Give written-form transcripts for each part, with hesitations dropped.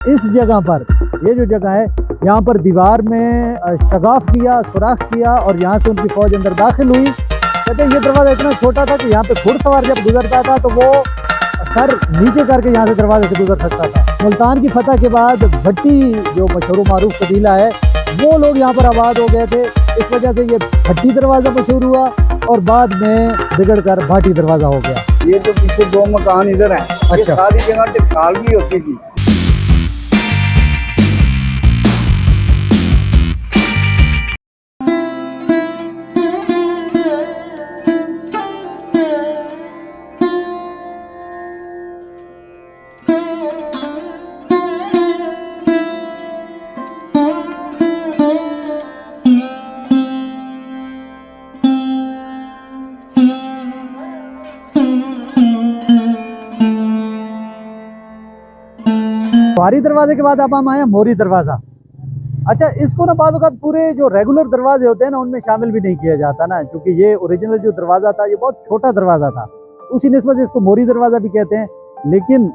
इस जगह पर, ये जो जगह है, यहाँ पर दीवार में शगाफ किया, सुराख किया और यहाँ से उनकी फौज अंदर दाखिल हुई। कहते हैं ये दरवाज़ा इतना छोटा था कि यहाँ पे घुड़सवार जब गुजरता था तो वो सर नीचे करके यहाँ से दरवाजे से गुजर सकता था। मुल्तान की फतह के बाद भट्टी जो मशहूर मारूफ कबीला है, वो लोग यहाँ पर आबाद हो गए थे। इस वजह से ये भट्टी दरवाज़ा मशहूर हुआ और बाद में बिगड़ कर भाटी दरवाज़ा हो गया। ये जो पीछे दो मकान इधर हैं, ये सारी जगह टेक्साल भी होती थी। भारी दरवाजे के बाद अब हम आए मोरी दरवाजा। अच्छा, इसको ना बाद वक्त पूरे जो रेगुलर दरवाजे होते हैं ना उनमें शामिल भी नहीं किया जाता ना, क्योंकि ये ओरिजिनल जो दरवाजा था ये बहुत छोटा दरवाजा था, उसी निस्बत से इसको मोरी दरवाजा भी कहते हैं। लेकिन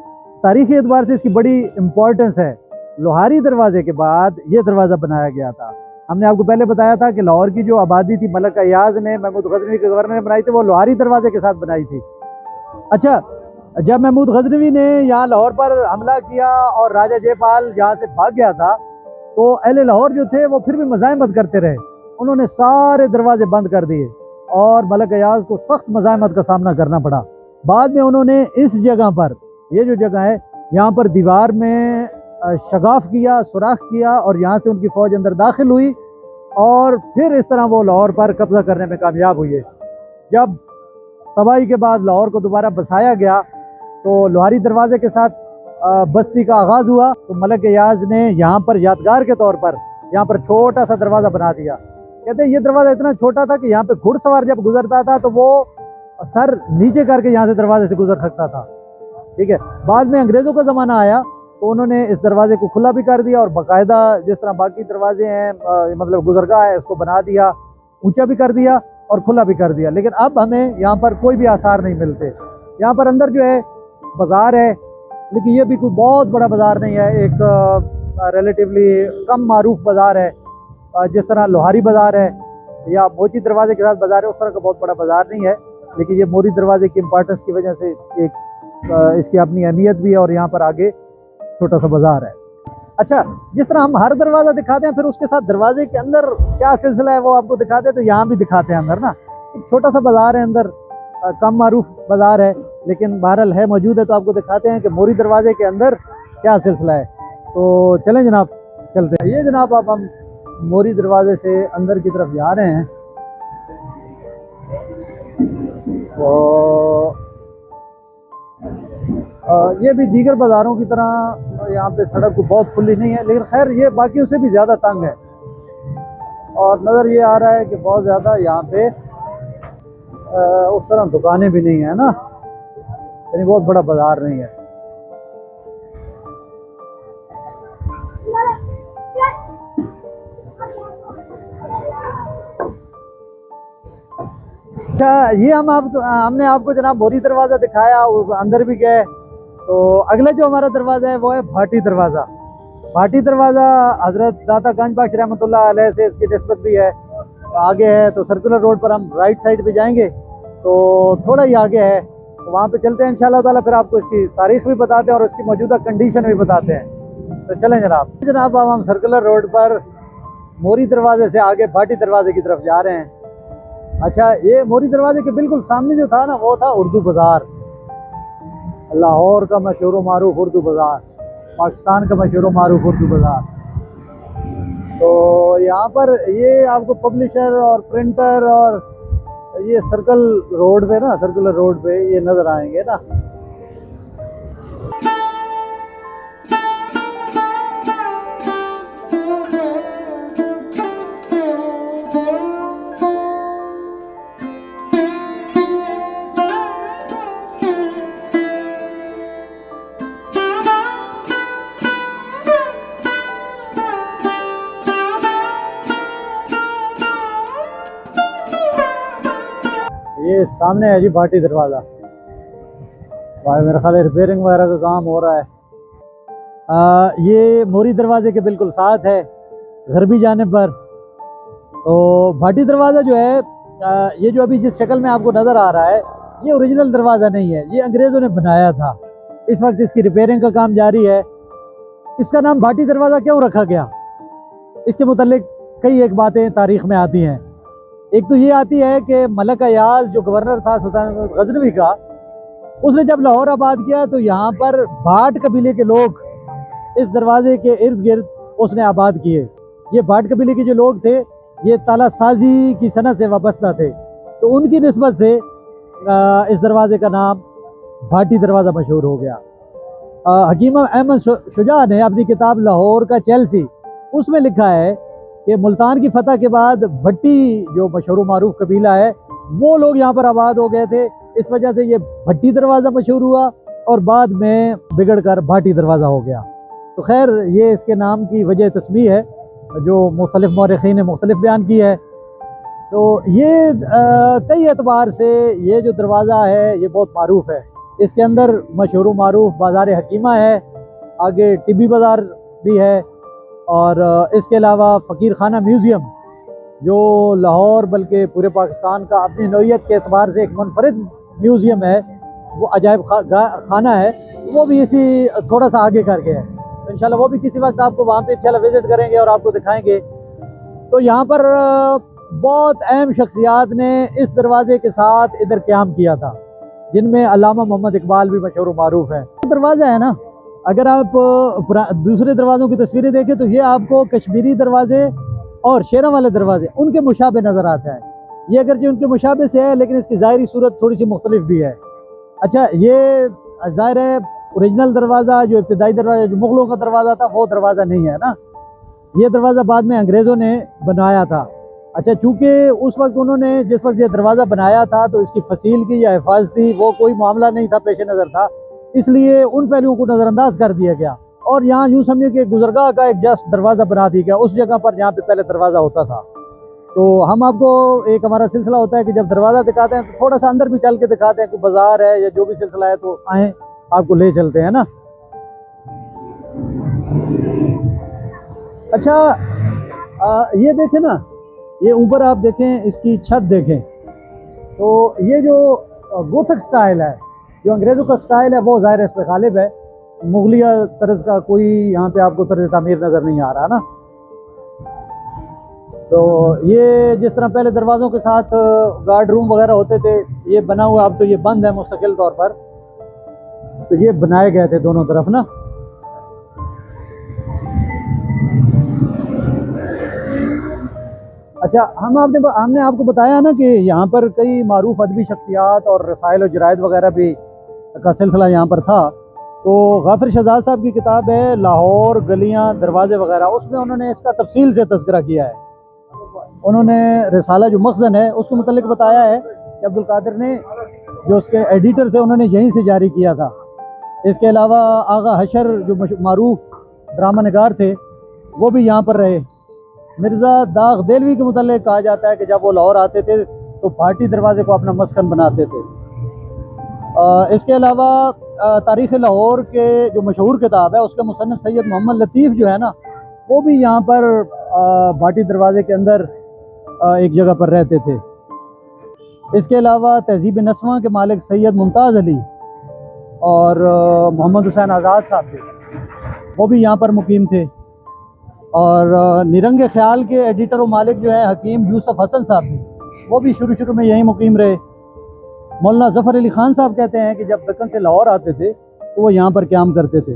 तारीखी एतबार से इसकी बड़ी इंपॉर्टेंस है। लोहारी दरवाजे के बाद ये दरवाजा बनाया गया था। हमने आपको पहले बताया था कि लाहौर की जो आबादी थी मलक अयाज ने, महमूद गजनवी के गवर्नर ने बनाई थी, वो लोहारी दरवाजे के साथ बनाई थी। अच्छा, जब महमूद गजनवी ने यहाँ लाहौर पर हमला किया और राजा जयपाल यहाँ से भाग गया था, तो अहले लाहौर जो थे वो फिर भी मज़ाहमत करते रहे। उन्होंने सारे दरवाजे बंद कर दिए और मलक अयाज को सख्त मज़ाहमत का सामना करना पड़ा। बाद में उन्होंने इस जगह पर, ये जो जगह है, यहाँ पर दीवार में शगाफ किया, सुराख किया और यहाँ से उनकी फ़ौज अंदर दाखिल हुई और फिर इस तरह वो लाहौर पर कब्ज़ा करने में कामयाब हुई है। जब तबाही के बाद लाहौर को दोबारा बसाया गया तो लोहारी दरवाजे के साथ बस्ती का आगाज़ हुआ, तो मलक अयाज ने यहाँ पर यादगार के तौर पर यहाँ पर छोटा सा दरवाज़ा बना दिया। कहते हैं ये दरवाज़ा इतना छोटा था कि यहाँ पे घुड़सवार जब गुजरता था तो वो सर नीचे करके यहाँ से दरवाजे से गुजर सकता था। ठीक है, बाद में अंग्रेज़ों का ज़माना आया तो उन्होंने इस दरवाजे को खुला भी कर दिया और बाकायदा जिस तरह बाकी दरवाजे हैं, मतलब गुजरगाह है, इसको बना दिया, ऊँचा भी कर दिया और खुला भी कर दिया। लेकिन अब हमें यहाँ पर कोई भी आसार नहीं मिलते। यहाँ पर अंदर जो है बाज़ार है, लेकिन ये भी कोई बहुत बड़ा बाज़ार नहीं है, एक रिलेटिवली कम मारूफ बाज़ार है। जिस तरह लोहारी बाज़ार है या मोची दरवाजे के साथ बाज़ार है, उस तरह का बहुत बड़ा बाज़ार नहीं है। लेकिन ये मोरी दरवाजे की इम्पोर्टेंस की वजह से एक इसकी अपनी अहमियत भी है और यहाँ पर आगे छोटा सा बाज़ार है। अच्छा, जिस तरह हम हर दरवाज़ा दिखाते हैं फिर उसके साथ दरवाजे के अंदर क्या सिलसिला है वो आपको दिखाते हैं, तो यहाँ भी दिखाते हैं अंदर ना। एक छोटा सा बाज़ार है अंदर, कम मारूफ बाज़ार है, लेकिन बहरहाल है, मौजूद है, तो आपको दिखाते हैं कि मोरी दरवाजे के अंदर क्या सिलसिला है। तो चलें जनाब, चलते हैं। ये जनाब अब हम मोरी दरवाजे से अंदर की तरफ जा रहे हैं। तो ये भी दीगर बाज़ारों की तरह यहाँ पे सड़क को बहुत खुली नहीं है, लेकिन खैर ये बाकियों से भी ज़्यादा तंग है। और नज़र ये आ रहा है कि बहुत ज़्यादा यहाँ पे उस तरह दुकानें भी नहीं है ना, यानी बहुत बड़ा बाजार नहीं है। अच्छा, ये हमने आपको जनाब मोरी दरवाज़ा दिखाया, अंदर भी गए। तो अगला जो हमारा दरवाज़ा है वो है भाटी दरवाज़ा। भाटी दरवाज़ा हज़रत दाता गंज बख्श रहमतुल्लाह अलैह से इसकी निस्बत भी है। आगे है तो सर्कुलर रोड पर हम राइट साइड पे जाएंगे तो थोड़ा ही आगे है, तो वहाँ पे चलते हैं इंशाल्लाह ताला। फिर आपको इसकी तारीख भी बताते हैं और उसकी मौजूदा कंडीशन भी बताते हैं। तो चलें जनाब अब हम सर्कुलर रोड पर मोरी दरवाजे से आगे भाटी दरवाजे की तरफ जा रहे हैं। अच्छा, ये मोरी दरवाजे के बिल्कुल सामने जो था ना वो था उर्दू बाज़ार, लाहौर का मशहूर मारूफ उर्दू बाज़ार, पाकिस्तान का मशहूर मारूफ उर्दू बाज़ार। तो यहाँ पर ये आपको पब्लिशर और प्रिंटर और ये सर्कल रोड पे ना, सर्कुलर रोड पे ये नज़र आएंगे ना। ये सामने है जी भाटी दरवाज़ा। भाई मेरा ख्याल है रिपेयरिंग वगैरह का काम हो रहा है। ये मोरी दरवाजे के बिल्कुल साथ है, गरबी जानिब पर। तो भाटी दरवाज़ा जो है, ये जो अभी जिस शक्ल में आपको नज़र आ रहा है, ये ओरिजिनल दरवाज़ा नहीं है, ये अंग्रेज़ों ने बनाया था। इस वक्त इसकी रिपेयरिंग का काम जारी है। इसका नाम भाटी दरवाज़ा क्यों रखा गया, इसके मुतालिक कई एक बातें तारीख में आती हैं। एक तो ये आती है कि मलक अयाज जो गवर्नर था सुल्तान गजनवी का, उसने जब लाहौर आबाद किया तो यहाँ पर भाट कबीले के लोग इस दरवाजे के इर्द गिर्द उसने आबाद किए। ये भाट कबीले के जो लोग थे, ये ताला साजी की सनत से वाबस्ता थे, तो उनकी निस्बत से इस दरवाजे का नाम भाटी दरवाज़ा मशहूर हो गया। हकीम अहमद शुजा ने अपनी किताब लाहौर का चेल्सी, उसमें लिखा है कि मुल्तान की फतह के बाद भट्टी जो मशहूर मारूफ कबीला है, वो लोग यहाँ पर आबाद हो गए थे। इस वजह से ये भट्टी दरवाज़ा मशहूर हुआ और बाद में बिगड़ कर भाटी दरवाज़ा हो गया। तो खैर, ये इसके नाम की वजह तस्मीह है जो मुख्तलिफ मौरख़ीन ने मुख्तलिफ बयान की है। तो ये कई एतबार से ये जो दरवाज़ा है ये बहुत मारूफ है। इसके अंदर मशहूर मारूफ बाज़ार हकीमा है, आगे टिब्बी बाज़ार भी है, और इसके अलावा फ़कीर खाना म्यूज़ियम जो लाहौर बल्कि पूरे पाकिस्तान का अपनी नौइयत के एतबार से एक मुनफरिद म्यूज़ियम है, वो अजायब खाना है, वो भी इसी थोड़ा सा आगे करके है। तो इंशाल्लाह वो भी किसी वक्त आपको वहाँ पे इंशाल्लाह विज़िट करेंगे और आपको दिखाएंगे। तो यहाँ पर बहुत अहम शख्सियात ने इस दरवाजे के साथ इधर क़याम किया था, जिनमें अल्लामा मोहम्मद इकबाल भी मशहूर मारूफ है। दरवाज़ा है ना, अगर आप दूसरे दरवाज़ों की तस्वीरें देखें तो ये आपको कश्मीरी दरवाजे और शेरा वाले दरवाजे उनके मुशाबे नज़र आता है। ये अगरचे उनके मुशाबे से है, लेकिन इसकी ज़ाहिरी सूरत थोड़ी सी मुख्तलिफ भी है। अच्छा, ये ज़ाहिर है ओरिजिनल दरवाज़ा जो इब्तिदाई दरवाज़ा जो मुग़लों का दरवाज़ा था, वो दरवाज़ा नहीं है ना। ये दरवाज़ा बाद में अंग्रेज़ों ने बनाया था। अच्छा, चूँकि उस वक्त उन्होंने जिस वक्त ये दरवाज़ा बनाया था तो इसकी फसील की या हिफाजती वो कोई मामला नहीं था, पेश नज़र था, इसलिए उन पहलुओं को नज़रअंदाज कर दिया गया और यहाँ यूँ समझिए कि गुज़रगाह का एक जस्ट दरवाज़ा बना दिया गया उस जगह पर जहाँ पे पहले दरवाज़ा होता था। तो हम आपको एक हमारा सिलसिला होता है कि जब दरवाज़ा दिखाते हैं तो थोड़ा सा अंदर भी चल के दिखाते हैं, कोई बाज़ार है या जो भी सिलसिला है तो आएँ, आपको ले चलते हैं ना। अच्छा, ये देखें ना, ये ऊपर आप देखें, इसकी छत देखें, तो ये जो गोथक स्टाइल है, जो अंग्रेज़ों का स्टाइल है, वो ज़ाहिर है इस पर गालिब है। मुगलिया तर्ज का कोई यहाँ पे आपको तर्ज तामीर नज़र नहीं आ रहा ना। तो ये जिस तरह पहले दरवाज़ों के साथ गार्ड रूम वगैरह होते थे, ये बना हुआ, अब तो ये बंद है मुस्तकिल तौर पर। तो ये बनाए गए थे दोनों तरफ ना। अच्छा, हमने आपको बताया ना कि यहाँ पर कई मारूफ अदबी शख्सियात और रसायल और जरायद वगैरह भी का सिलसिला यहाँ पर था। तो गाफिर शहजाद साहब की किताब है लाहौर गलियाँ दरवाजे वगैरह, उसमें उन्होंने इसका तफसील से तज़किरा किया है। उन्होंने रिसाला जो मखज़न है उसके मुतल्लिक बताया है कि अब्दुल कादिर ने, जो उसके एडिटर थे, उन्होंने यहीं से जारी किया था। इसके अलावा आगा हशर जो मारूफ ड्रामा निगार थे, वो भी यहाँ पर रहे। मिर्ज़ा दाग देलवी के मुतालिक कहा जाता है कि जब वो लाहौर आते थे तो भाटी दरवाजे को अपना मस्कन बनाते थे। इसके अलावा तारीख़ लाहौर के जो मशहूर किताब है उसके मुसन्निफ़ सैयद मोहम्मद लतीफ़ जो है ना, वो भी यहाँ पर भाटी दरवाजे के अंदर एक जगह पर रहते थे। इसके अलावा तहज़ीब नस्वां के मालिक सैयद मुमताज़ अली और मोहम्मद हुसैन आज़ाद साहब थे, वो भी यहाँ पर मुकीम थे। और निरंगे ख्याल के एडिटर और मालिक जो है हकीम यूसुफ हसन साहब भी, वो भी शुरू में यहीं मुकीम रहे। मौलाना ज़फ़र अली ख़ान साहब कहते हैं कि जब दक्कन से लाहौर आते थे तो वो यहाँ पर क़याम करते थे।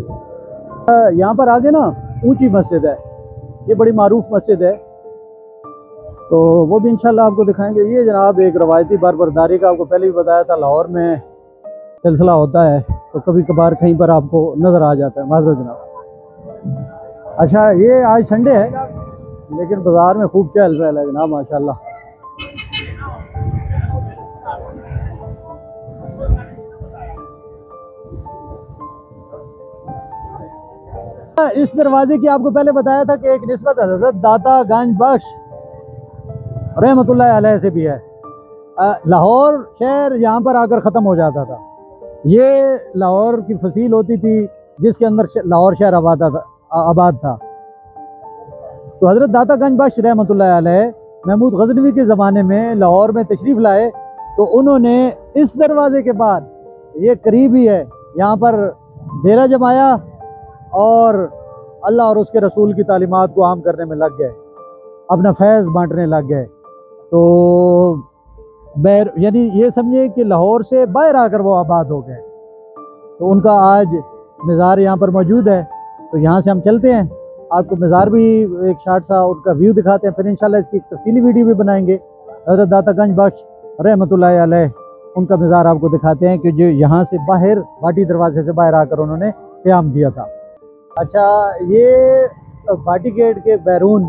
यहाँ पर आगे ना ऊंची मस्जिद है, ये बड़ी मारूफ मस्जिद है, तो वो भी इंशाल्लाह आपको दिखाएंगे। ये जनाब एक रवायती बारबरदारी का, आपको पहले भी बताया था, लाहौर में सिलसिला होता है तो कभी कभार कहीं पर आपको नज़र आ जाता है। माज़रत जनाब। अच्छा, ये आज संडे है लेकिन बाज़ार में खूब चल रहा है जनाब, माशाल्लाह। इस दरवाजे की आपको पहले बताया था कि एक निस्बत हज़रत दाता गंज बख्श रहमतुल्लाह अलैह से भी है। लाहौर शहर यहाँ पर आकर ख़त्म हो जाता था। ये लाहौर की फसील होती थी, जिसके अंदर लाहौर शहर आबाद था। तो हज़रत दाता गंज बख्श रहमतुल्लाह अलैह महमूद गजनवी के ज़माने में लाहौर में तशरीफ़ लाए, तो उन्होंने इस दरवाज़े के बाद, ये करीब ही है, यहाँ पर डेरा जमाया और अल्लाह और उसके रसूल की तालीमात को आम करने में लग गए, अपना फैज़ बांटने लग गए। तो यानी ये समझे कि लाहौर से बाहर आकर वो आबाद हो गए। तो उनका आज मज़ार यहाँ पर मौजूद है। तो यहाँ से हम चलते हैं, आपको मज़ार भी एक शार्ट सा उनका व्यू दिखाते हैं, फिर इंशाल्लाह इसकी तफसीली वीडियो भी बनाएंगे। हज़रत दाता गंज बख्श रहमतुल्लाह अलैह उनका मज़ार आपको दिखाते हैं कि जो यहाँ से बाहर भाटी दरवाजे से बाहर आकर उन्होंने क़याम किया था। अच्छा, ये भाटी गेट के बैरून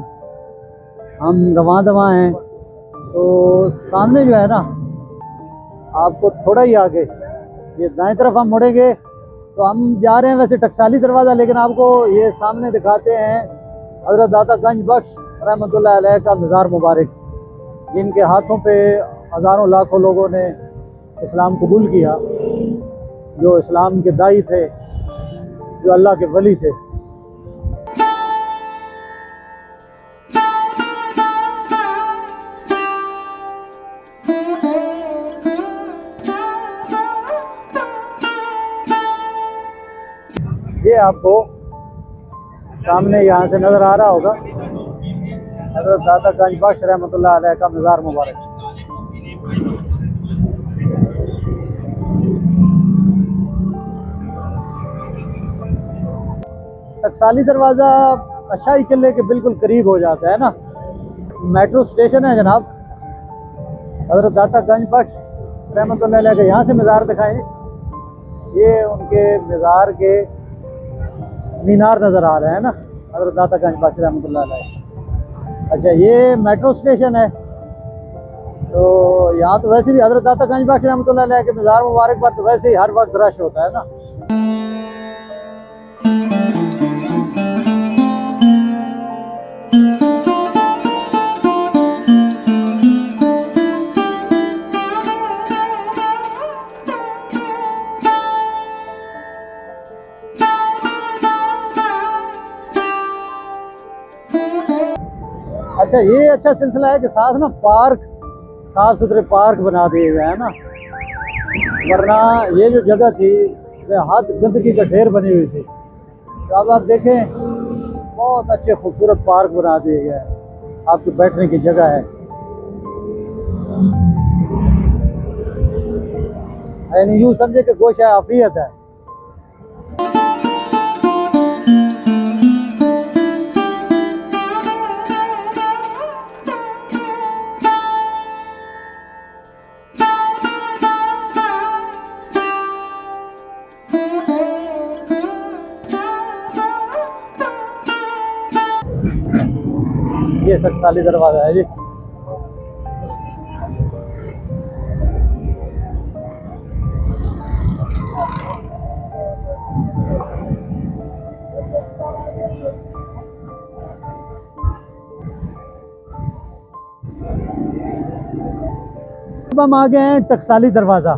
हम रवां दवा हैं। तो सामने जो है ना, आपको थोड़ा ही आगे ये दाएं तरफ हम मुड़ेंगे तो हम जा रहे हैं वैसे टकसाली दरवाज़ा, लेकिन आपको ये सामने दिखाते हैं हज़रत दाता गंज बख्श रहमतुल्लाह अलैह का मज़ार मुबारक, जिनके हाथों पे हज़ारों लाखों लोगों ने इस्लाम कबूल किया, जो इस्लाम के दाई थे, जो अल्लाह के वली थे। ये आपको सामने यहाँ से नज़र आ रहा होगा हज़रत दाता गंज बख्श रहमतुल्लाह अलैह का मज़ार मुबारक। टकसाली दरवाज़ा शाही किले के बिल्कुल करीब हो जाता है ना, मेट्रो स्टेशन है जनाब। हज़रत दाता गंज बख्श रहमतुल्लाह अलैह का यहाँ से मज़ार दिखाएं, ये उनके मज़ार के मीनार नज़र आ रहे हैं ना, हज़रत दाता गंज बख्श रहमतुल्लाह अलैह। अच्छा, ये मेट्रो स्टेशन है। तो यहाँ तो वैसे भी हज़रत दाता गंज बख्श रहमतुल्लाह अलैह के मज़ार मुबारक पर तो वैसे ही हर वक्त रश होता है ना। अच्छा, ये अच्छा सिलसिला है कि साथ ना पार्क, साफ सुथरे पार्क बना दिए हुए हैं ना, वरना ये जो जगह थी वो हाथ गंदगी का ढेर बनी हुई थी। तो अब आप देखें बहुत अच्छे खूबसूरत पार्क बना दिए गए हैं, आपके बैठने की जगह है, यानी यूँ समझे कि गोशा आफियत है। ये टकसाली दरवाज़ा है जी। अब हम आ गए हैं टकसाली दरवाज़ा।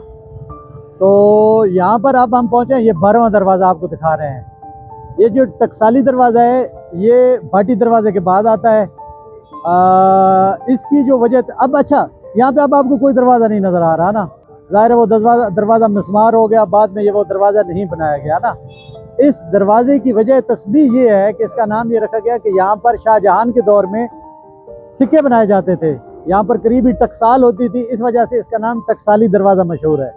तो यहाँ पर अब हम पहुँचे हैं, ये 12वां दरवाज़ा आपको दिखा रहे हैं। ये जो टकसाली दरवाज़ा है ये भाटी दरवाजे के बाद आता है। इसकी जो वजह अब अच्छा, यहाँ पे अब आपको कोई दरवाज़ा नहीं नज़र आ रहा ना, ज़ाहिर है वो दरवाज़ा मिस्मार हो गया, बाद में ये वो दरवाज़ा नहीं बनाया गया ना। इस दरवाजे की वजह तस्बीह ये है कि इसका नाम ये रखा गया कि यहाँ पर शाहजहां के दौर में सिक्के बनाए जाते थे, यहाँ पर करीबी टकसाल होती थी, इस वजह से इसका नाम टकसाली दरवाज़ा मशहूर है।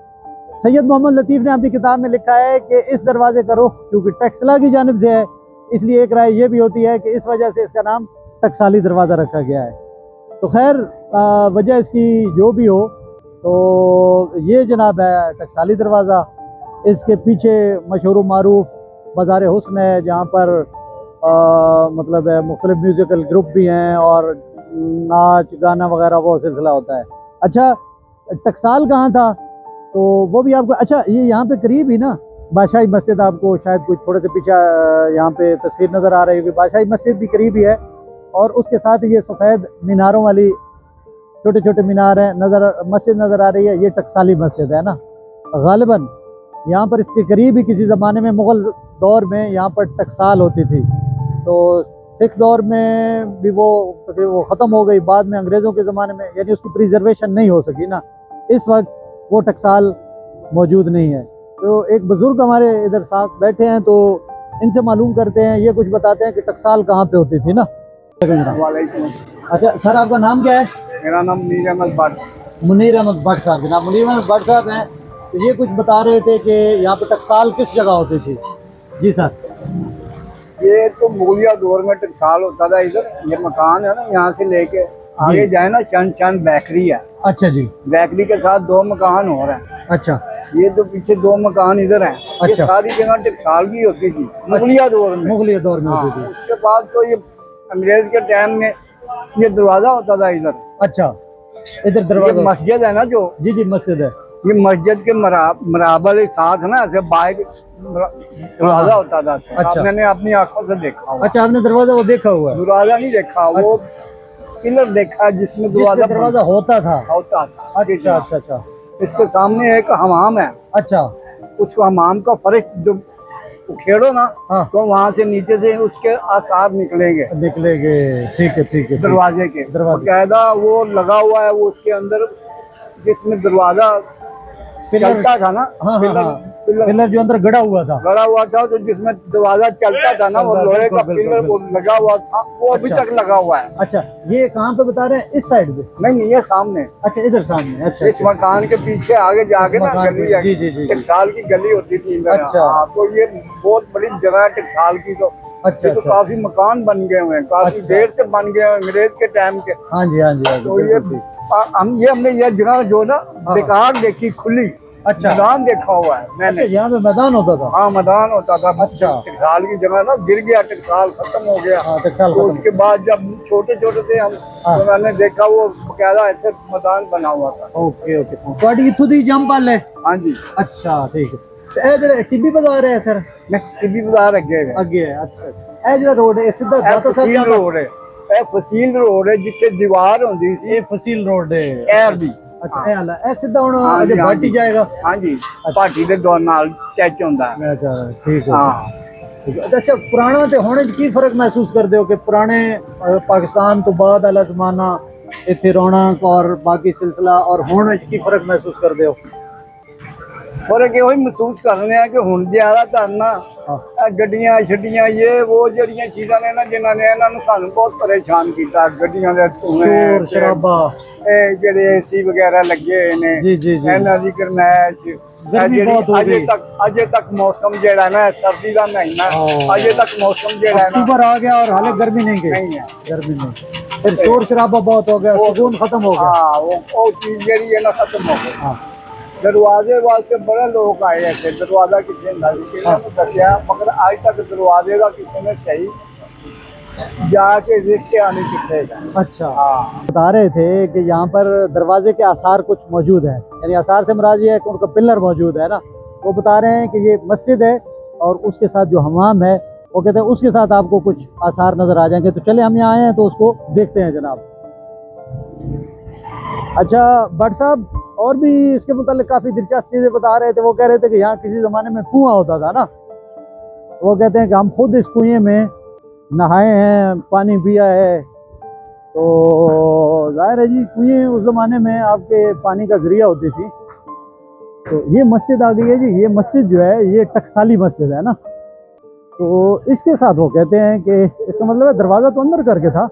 सैयद मोहम्मद लतीफ़ ने अपनी किताब में लिखा है कि इस दरवाजे का रुख क्योंकि टकसला की जानिब से है, इसलिए एक राय ये भी होती है कि इस वजह से इसका नाम टकसाली दरवाज़ा रखा गया है। तो खैर वजह इसकी जो भी हो, तो ये जनाब है टकसाली दरवाज़ा। इसके पीछे मशहूर मारूफ बाज़ार हुस्न है, जहाँ पर मतलब मुख्तलिफ म्यूज़िकल ग्रुप भी हैं और नाच गाना वगैरह वो सिलसिला होता है। अच्छा, टकसाल कहाँ था तो वो भी आपको, अच्छा ये यहाँ पे करीब ही ना बादशाही मस्जिद, आपको शायद कुछ थोड़े से पीछे यहाँ पे तस्वीर नज़र आ रही होगी, बादशाही मस्जिद भी करीब ही है। और उसके साथ ये सफ़ेद मीनारों वाली छोटे छोटे मीनार हैं, मस्जिद नज़र आ रही है, ये टकसाली मस्जिद है ना। गालिबन यहाँ पर इसके करीब ही किसी ज़माने में मुग़ल दौर में यहाँ पर टकसाल होती थी। तो सिख दौर में भी वो ख़त्म हो गई, बाद में अंग्रेज़ों के ज़माने में, यानी उसकी प्रिजर्वेशन नहीं हो सकी ना, इस वक्त वो टकसाल मौजूद नहीं है। तो एक बुज़ुर्ग हमारे इधर साथ बैठे हैं, तो इनसे मालूम करते हैं, ये कुछ बताते हैं कि टकसाल कहाँ पे होती थी ना। अच्छा सर, आपका नाम क्या है? मेरा नाम मुनीर अहमद भट्ट। मुनीर अहमद भट्ट साहब, जनाब मुनीर अहमद भट्ट साहब हैं। तो ये कुछ बता रहे थे कि यहाँ पे टकसाल किस जगह होती थी। जी सर। ये तो मुगलिया दौर में टकसाल होता था इधर। ये मकान है ना, यहाँ से लेके आगे जाए ना, चंद चंद बेकरी है। अच्छा जी। बेकरी के साथ 2 मकान हो रहे हैं। अच्छा। ये तो पीछे 2 मकान इधर हैं। ये अच्छा। सारी जगह टकसाल की होती थी मुगलिया दौर में। मुगलिया दौर में हाँ, होती थी। उसके बाद तो ये अंग्रेज के टाइम में ये दरवाजा होता था इधर। अच्छा, इधर ये दरवाजा। मस्जिद है ना जो, जी जी, मस्जिद है। ये मस्जिद के बराबर के साथ ना ऐसे बाहर दरवाजा होता था। अच्छा। मैंने अपनी आंखों से देखा हुआ। अच्छा, आपने दरवाजा वो देखा हुआ है? दरवाजा नहीं देखा, वो पिलर देखा जिसमें दरवाजा होता था। अच्छा। अच्छा। इसके सामने एक हमाम है। अच्छा। उसको हमाम का फर्श जो उखेड़ो ना, हाँ। तो वहाँ से नीचे से उसके आसार निकलेंगे। ठीक है। दरवाजे के कायदा वो लगा हुआ है, वो उसके अंदर जिसमें दरवाजा चलता था ना। हाँ। पिलर जो अंदर गड़ा हुआ था, तो जिसमें दरवाजा चलता था ना, वो लोहे का पिलर वो लगा हुआ था, वो अभी तक लगा हुआ है। अच्छा, ये कहाँ पे बता रहे हैं? इस साइड पे? नहीं, ये सामने। अच्छा, इधर सामने। अच्छा, इस मकान के पीछे आगे जाके ना गली है। जी। टकसाल की गली होती थी इधर। अच्छा। हाँ, तो ये बहुत बड़ी जगह है टकसाल की। तो अच्छा, तो काफी मकान बन गए हुए हैं, काफी देर से बन गए हैं, अंग्रेज के टाइम के। हाँ जी। तो हमने ये जगह जो ना बेकार देखी, खुली। अच्छा। मैदान देखा हुआ है मैंने। अच्छा, यहाँ पे मैदान होता था? हाँ, मैदान होता था। अच्छा। टकसाल की जगह ना गिर गया, टकसाल खत्म हो गया। टकसाल तो उसके बाद जब छोटे थे हम, तो मैंने देखा वो बकायदा ऐसे मैदान बना हुआ था। ओके। ਤੁਹਾਡੀ ਇੱਥੋਂ ਦੀ ਜੰਮ ਪਾਲ ਹੈ? हाँ जी। अच्छा, ठीक है। ਤੇ ਇਹ ਜਿਹੜੇ ਟਿੱਬੀ ਬਾਜ਼ਾਰ ਹੈ ਸਰ? टिब्बी बाजार अगे है। ਅੱਗੇ ਹੈ। ਅੱਛਾ, ਇਹ ਜਿਹੜਾ ਰੋਡ ਹੈ ਸਿੱਧਾ ਦਾਤਾ ਸਾਹਿਬ फसील रोड है। ਇਹ ਫਸੀਲ रोड है, जिथे दीवार होंदी सी। ਇਹ ਫਸੀਲ ਰੋਡ ਹੈ। एयर दी। अच्छा, ਇਹ ਹਾਲ ਹੈ। ਇਹ ਸਿੱਧਾ ਹੁਣ हाँ ਅਜੇ जी, हाँ ਬਾਟੀ जी। ਜਾਏਗਾ? हाँ जी, भाटी के दौर नाल टच होंदा है। अच्छा, ठीक है। हाँ। अच्छा, ਪੁਰਾਣਾ ਤੇ ਹੁਣ ਕੀ ਫਰਕ ਮਹਿਸੂਸ ਕਰਦੇ ਹੋ ਕਿ ਪੁਰਾਣੇ ਪਾਕਿਸਤਾਨ ਤੋਂ ਬਾਅਦ ਵਾਲਾ ਜ਼ਮਾਨਾ, ਇੱਥੇ ਰੌਣਕ ਔਰ ਬਾਕੀ ਸਿਲਸਿਲਾ, ਔਰ ਹੁਣ ਵਿੱਚ ਕੀ ਫਰਕ ਮਹਿਸੂਸ ਕਰਦੇ ਹੋ? फर्क यो ही महसूस कर रहे हैं कि हुण ज्यादातर ना गड्डियां छड्डियां ये वो जड़ियां चीज़ां ने ना, जिन्होंने इन्होंने सानू बहुत परेशान किया। गड्डियां दे शोर शराबा, जेडे एसी वगैरह लगे ने, जी। इन्हां दी गरमैश, गर्मी बहुत हो गई। अजे तक मौसम जेड़ा ना, सर्दी का महीना, अजे तक मौसम जेड़ा ना अक्टूबर आ गया और हाले गर्मी नहीं गई। नहीं है, गर्मी नहीं। फिर शोर शराबा बहुत हो गया, सुकून खत्म हो गया। हाँ, वो चीज जेड़ी है ना खत्म हो गई। हाँ। दरवाजे वास्ते बड़े लोग आए ऐसे, दरवाजा किसी ने दसिया, मगर आज तक दरवाजे का किसी ने सही जाके देख के आने कितने। अच्छा। बता रहे थे कि यहाँ पर दरवाजे के आसार कुछ मौजूद हैं, यानी आसार से मुराद ये है कि उनका पिलर मौजूद है ना। वो बता रहे हैं कि ये मस्जिद है और उसके साथ जो हमाम है, वो कहते हैं उसके साथ आपको कुछ आसार नजर आ जाएंगे। तो चले, हम यहाँ आए हैं तो उसको देखते हैं जनाब। अच्छा भट्ट साहब, और भी इसके मुतालिक काफ़ी दिलचस्प चीज़ें बता रहे थे। वो कह रहे थे कि यहाँ किसी ज़माने में कुआं होता था ना। वो कहते हैं कि हम खुद इस कुएं में नहाए हैं, पानी पिया है। तो जाहिर है जी, कुएं उस ज़माने में आपके पानी का ज़रिया होती थी। तो ये मस्जिद आ गई है जी। ये मस्जिद जो है, ये टकसाली मस्जिद है ना। तो इसके साथ वो कहते हैं कि इसका मतलब है दरवाज़ा तो अंदर करके था।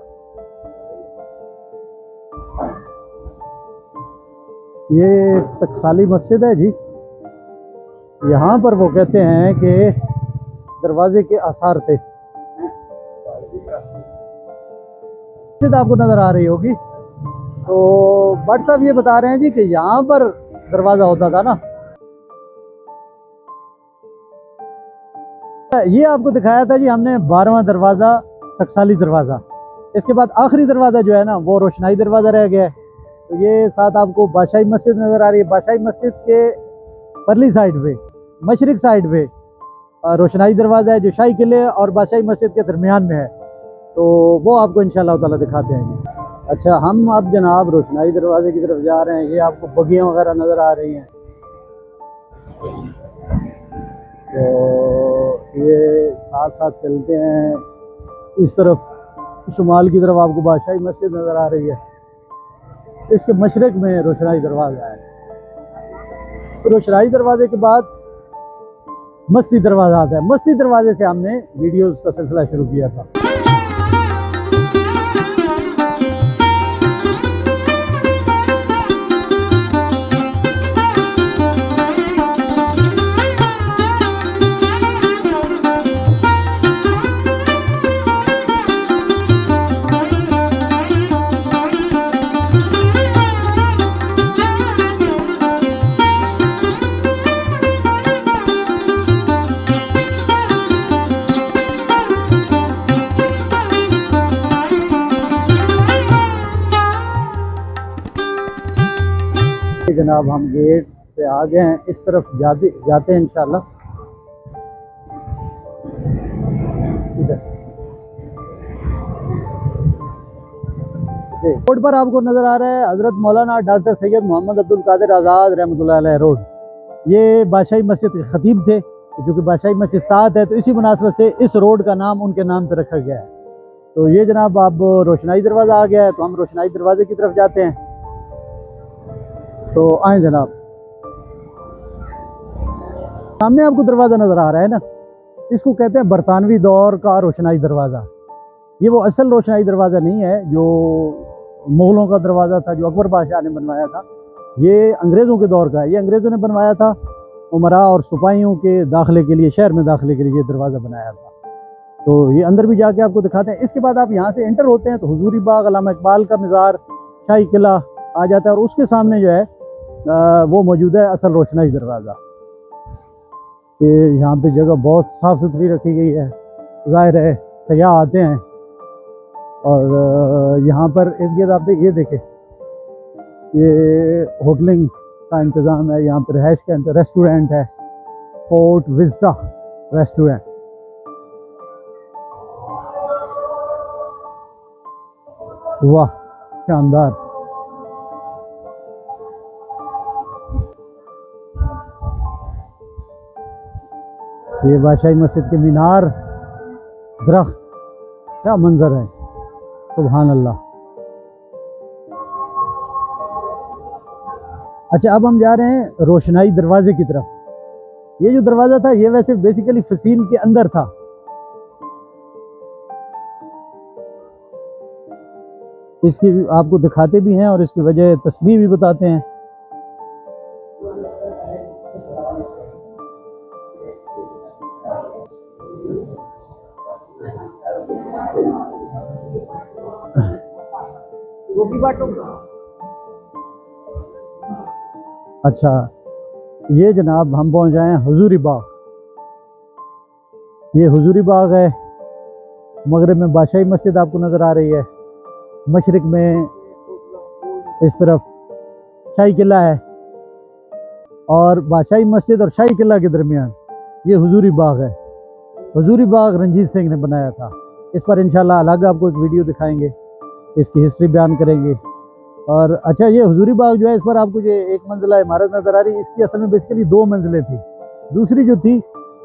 ये टकसाली मस्जिद है जी। यहाँ पर वो कहते हैं कि दरवाजे के आसार थे। मस्जिद आपको नजर आ रही होगी। तो भट्ट साहब ये बता रहे हैं जी कि यहाँ पर दरवाजा होता था ना। ये आपको दिखाया था जी हमने 12वां दरवाजा, टकसाली दरवाजा। इसके बाद आखिरी दरवाजा जो है ना, वो रोशनाई दरवाजा रह गया है। तो ये साथ आपको बादशाही मस्जिद नज़र आ रही है। बादशाही मस्जिद के परली साइड पे, मशरिक साइड पे रोशनाई दरवाज़ा है जो शाही किले और बादशाही मस्जिद के दरमियान में है। तो वो आपको इंशाअल्लाह ताला दिखाते हैं। अच्छा, हम अब जनाब रोशनाई दरवाजे की तरफ जा रहे हैं। ये आपको बगियाँ वगैरह नज़र आ रही हैं। तो ये साथ साथ चलते हैं, इस तरफ शुमाल की तरफ आपको बादशाही मस्जिद नज़र आ रही है। इसके मशरक़ में रोशनाई दरवाज़ा है। रोशनाई दरवाजे के बाद मस्ती दरवाज़ा आता है। मस्ती दरवाजे से हमने वीडियोज़ का सिलसिला शुरू किया था। जनाब हम गेट पे आ गए हैं, इस तरफ जाते हैं इंशाल्लाह। इधर रोड पर आपको नज़र आ रहा है हज़रत मौलाना डॉक्टर सैयद मोहम्मद अब्दुल कादिर आज़ाद रहमतुल्लाह अलैह रोड। ये बादशाही मस्जिद के खतीब थे, क्योंकि बादशाही मस्जिद साथ है तो इसी मुनासबत से इस रोड का नाम उनके नाम पर रखा गया है। तो ये जनाब अब रोशनाई दरवाज़ा आ गया है, तो हम रोशनाई दरवाजे की तरफ जाते हैं। तो आए जनाब, सामने आपको दरवाज़ा नज़र आ रहा है ना, इसको कहते हैं बरतानवी दौर का रोशनाई दरवाज़ा। ये वो असल रोशनाई दरवाज़ा नहीं है जो मुग़लों का दरवाज़ा था, जो अकबर बादशाह ने बनवाया था। ये अंग्रेज़ों के दौर का है। ये अंग्रेज़ों ने बनवाया था, उमरा और सिपाहियों के दाखिले के लिए, शहर में दाखिले के लिए ये दरवाज़ा बनाया था। तो ये अंदर भी जाके आपको दिखाते हैं। इसके बाद आप यहाँ से एंटर होते हैं तो हुजूरी बाग, अल्लामा इकबाल का मज़ार, शाही किला आ जाता है, और उसके सामने जो है वो मौजूद है असल रोशनाई दरवाज़ा। ये यहाँ पे जगह बहुत साफ़ सुथरी रखी गई है। ज़ाहिर है सयाह आते हैं, और यहाँ पर इर्द-गिर्द आप ये देखें, ये होटलिंग का इंतज़ाम है, यहाँ पर रहायश का रेस्टोरेंट है, फोर्ट विस्टा रेस्टोरेंट। वाह शानदार। ये बादशाही मस्जिद के मीनार, दरख्त, क्या मंजर है, सुभान अल्लाह। अच्छा, अब हम जा रहे हैं रोशनाई दरवाजे की तरफ। ये जो दरवाज़ा था ये वैसे बेसिकली फसील के अंदर था। इसकी आपको दिखाते भी हैं और इसकी वजह तस्वीर भी बताते हैं। अच्छा, ये जनाब हम पहुंच जाए हैं हुजूरी बाग। ये हुजूरी बाग है। मगरिब में बादशाही मस्जिद आपको नज़र आ रही है, मशरिक में इस तरफ शाही किला है, और बादशाही मस्जिद और शाही किला के दरमियान ये हुजूरी बाग है। हुजूरी बाग रंजीत सिंह ने बनाया था। इस पर इंशाल्लाह अलग आपको एक वीडियो दिखाएंगे, इसकी हिस्ट्री बयान करेंगे। और अच्छा, ये हुजूरी बाग जो है, इस पर आपको ये एक मंजिला इमारत नज़र आ रही है। इसकी असल में बेसिकली 2 मंजिलें थी। दूसरी जो थी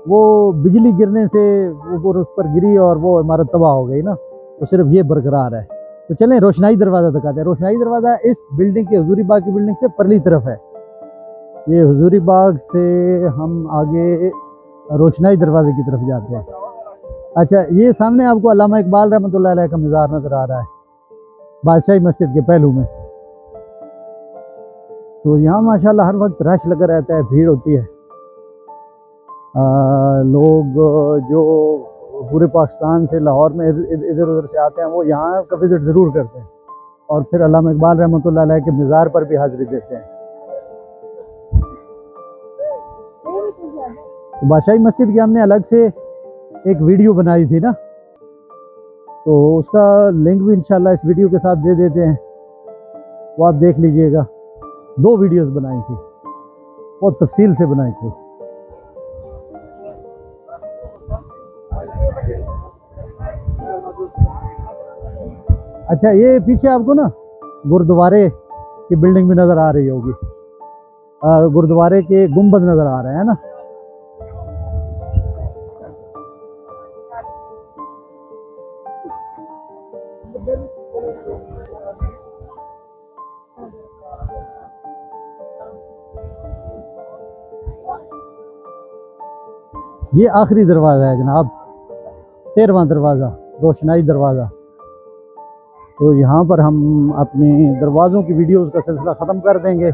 वो बिजली गिरने से ऊपर उस पर गिरी और वो इमारत तबाह हो गई ना, तो सिर्फ ये बरकरार है। तो चलें रोशनाई दरवाज़ा दिखाते हैं। रोशनाई दरवाज़ा इस बिल्डिंग के, हुजूरी बाग की बिल्डिंग से परली तरफ है। ये हुजूरी बाग से हम आगे रोशनाई दरवाजे की तरफ जाते हैं। अच्छा, ये सामने आपको अल्लामा इकबाल रहमतुल्लाह अलैह का मज़ार नज़र आ रहा है बादशाही मस्जिद के पहलू में। तो यहाँ माशाल्लाह हर वक्त रश लगा रहता है, भीड़ होती है। लोग जो पूरे पाकिस्तान से, लाहौर में इधर उधर से आते हैं, वो यहाँ का विज़िट ज़रूर करते हैं, और फिर अल्लामा इकबाल रहमतुल्लाह अलैह के मज़ार पर भी हाज़िरी देते हैं। तो बादशाही मस्जिद की हमने अलग से एक वीडियो बनाई थी ना, तो उसका लिंक भी इंशाल्लाह इस वीडियो के साथ दे देते हैं, वो आप देख लीजिएगा। 2 वीडियोस बनाई थी, बहुत तफसील से बनाई थी। अच्छा, ये पीछे आपको ना गुरुद्वारे की बिल्डिंग भी नज़र आ रही होगी। गुरुद्वारे के गुंबद नज़र आ रहे हैं ना। ये आखिरी दरवाज़ा है जनाब, 13वां दरवाज़ा, रोशनाई दरवाज़ा। तो यहाँ पर हम अपने दरवाज़ों की वीडियोज़ का सिलसिला ख़त्म कर देंगे,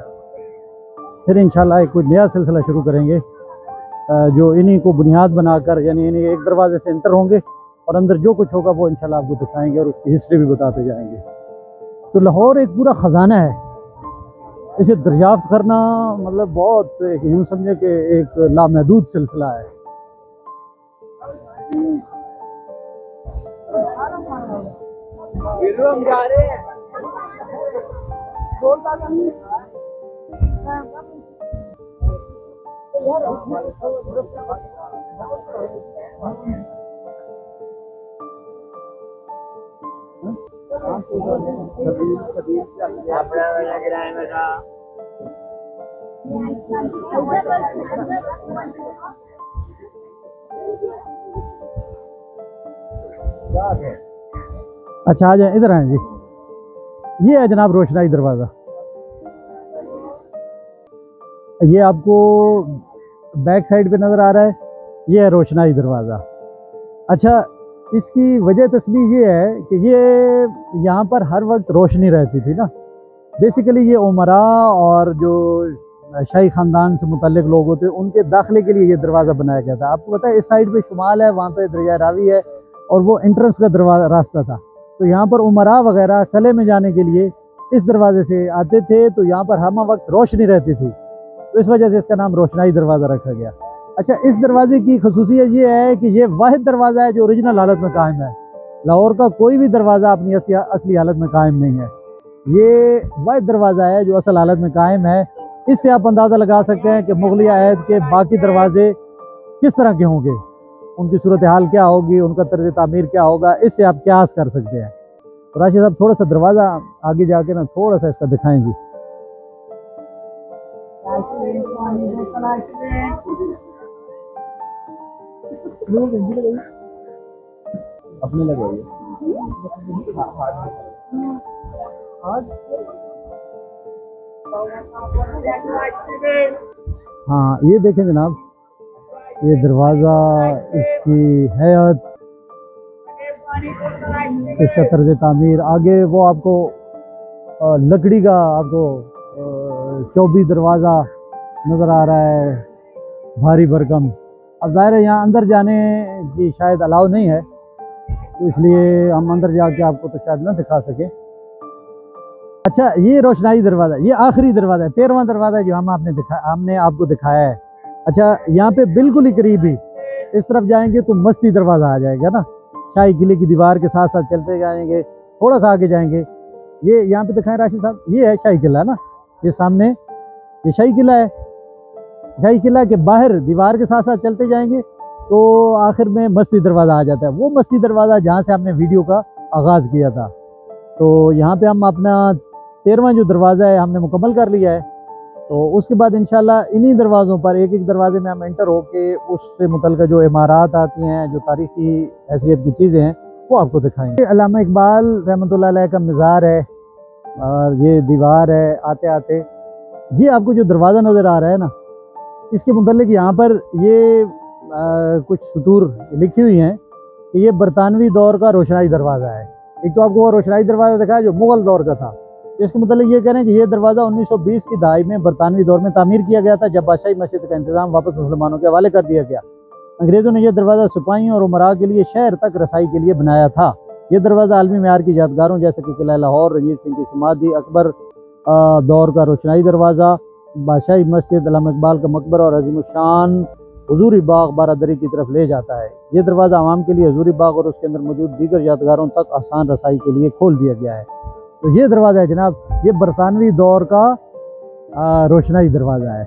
फिर इंशाल्लाह एक कोई नया सिलसिला शुरू करेंगे जो इन्हीं को बुनियाद बनाकर, यानी इन्हीं एक दरवाजे से एंटर होंगे और अंदर जो कुछ होगा वो इंशाल्लाह आपको दिखाएंगे और उसकी हिस्ट्री भी बताते जाएंगे। तो लाहौर एक पूरा ख़जाना है, इसे दरियाफ्त करना मतलब बहुत यूँ समझे कि एक लामहदूद सिलसिला है। हम जा रहे हैं। अच्छा आ जाए, इधर आए जी। ये है जनाब रोशनाई दरवाज़ा। ये आपको बैक साइड पे नज़र आ रहा है, ये है रोशनाई दरवाज़ा। अच्छा, इसकी वजह तस्बीह ये है कि ये यहाँ पर हर वक्त रोशनी रहती थी ना। बेसिकली ये उमरा और जो शाही ख़ानदान से मुतल्लिक लोग होते उनके दाखिले के लिए ये दरवाज़ा बनाया गया था। आपको पता है इस साइड पे शुमाल है, वहाँ पे दरिया रावी है और वो एंट्रेंस का दरवाज़ा रास्ता था। तो यहाँ पर उमरा वगैरह किले में जाने के लिए इस दरवाजे से आते थे, तो यहाँ पर हर वक्त रोशनी रहती थी, तो इस वजह से इसका नाम रोशनाई दरवाज़ा रखा गया। अच्छा, इस दरवाजे की खसूसियत ये है कि ये वाहिद दरवाज़ा है जो ओरिजिनल हालत में कायम है। लाहौर का कोई भी दरवाज़ा अपनी असली हालत में कायम नहीं है, ये वाहिद दरवाज़ा है जो असल हालत में कायम है। इससे आप अंदाज़ा लगा सकते हैं कि मुगलिया अहद के बाकी दरवाजे किस तरह के होंगे, उनकी सूरत हाल क्या होगी, उनका तर्ज तामीर क्या होगा, इससे आप क्यास कर सकते हैं। तो राशिद साहब थोड़ा सा दरवाज़ा आगे जाके ना थोड़ा सा इसका दिखाएंगे। अपने लगे हाँ, ये देखें जनाब, ये दरवाज़ा, इसकी हैयत, इसका तर्ज तामीर, आगे वो आपको लकड़ी का आपको चौबी दरवाज़ा नज़र आ रहा है, भारी भरकम। अब ज़ाहिर है यहाँ अंदर जाने की शायद अलाउ नहीं है, तो इसलिए हम अंदर जाके आपको तो शायद ना दिखा सके। अच्छा, ये रोशनाई दरवाज़ा, ये आखिरी दरवाज़ा है, 13वां दरवाज़ा है जो हमने आपको दिखाया है। अच्छा, यहाँ पे बिल्कुल ही करीब ही इस तरफ जाएंगे तो मस्ती दरवाज़ा आ जाएगा ना, शाही किले की दीवार के साथ साथ चलते जाएंगे, थोड़ा सा आगे जाएंगे, ये यहाँ पे दिखाएं राशिद साहब, ये है शाही किला ना, ये सामने ये शाही किला है। शाही किला के बाहर दीवार के साथ साथ चलते जाएंगे तो आखिर में मस्ती दरवाज़ा आ जाता है, वो मस्ती दरवाज़ा जहाँ से हमने वीडियो का आगाज़ किया था। तो यहाँ पे हम अपना 13वां जो दरवाज़ा है हमने मुकम्मल कर लिया है। तो उसके बाद इंशाल्लाह इन्हीं दरवाज़ों पर एक एक दरवाजे में हम एंटर होके उससे मुतल्लिक़ जो इमारत आती हैं, जो तारीख़ी हैसियत की चीज़ें हैं, वो आपको दिखाएंगे। अल्लामा इकबाल रहमतुल्लाह अलैह का मज़ार है और ये दीवार है। आते आते ये आपको जो दरवाज़ा नज़र आ रहा है ना, इसके मुतल्लिक़ यहाँ पर ये कुछ सतूर लिखी हुई हैं कि ये बरतानवी दौर का रोशनाई दरवाज़ा है। एक तो आपको वो रोशनाई दरवाज़ा दिखाया जो मुग़ल दौर का था, इसके मतलब ये कह रहे हैं कि ये दरवाज़ा 1920 की दहाई में बरतानवी दौर में तामीर किया गया था, जब बादशाही मस्जिद का इंतज़ाम वापस मुसलमानों के हवाले कर दिया गया। अंग्रेज़ों ने यह दरवाज़ा सिपाहियों और उमरा के लिए शहर तक रसाई के लिए बनाया था। यह दरवाज़ा आलमी मेयार की यादगारों जैसे कि किला लाहौर, रंजीत सिंह की समाधि, अकबर दौर का रोशनाई दरवाज़ा, बादशाही मस्जिद, अल्लामा इकबाल का मकबरा और अजीम शान हुजूरी बाग बारादरी की तरफ ले जाता है। ये दरवाज़ा आवाम के लिए हुजूरी बाग और उसके अंदर मौजूद दीगर यादगारों तक आसान रसाई के लिए खोल दिया गया है। तो ये दरवाज़ा है जनाब, ये बरतानवी दौर का रोशनाई दरवाज़ा है।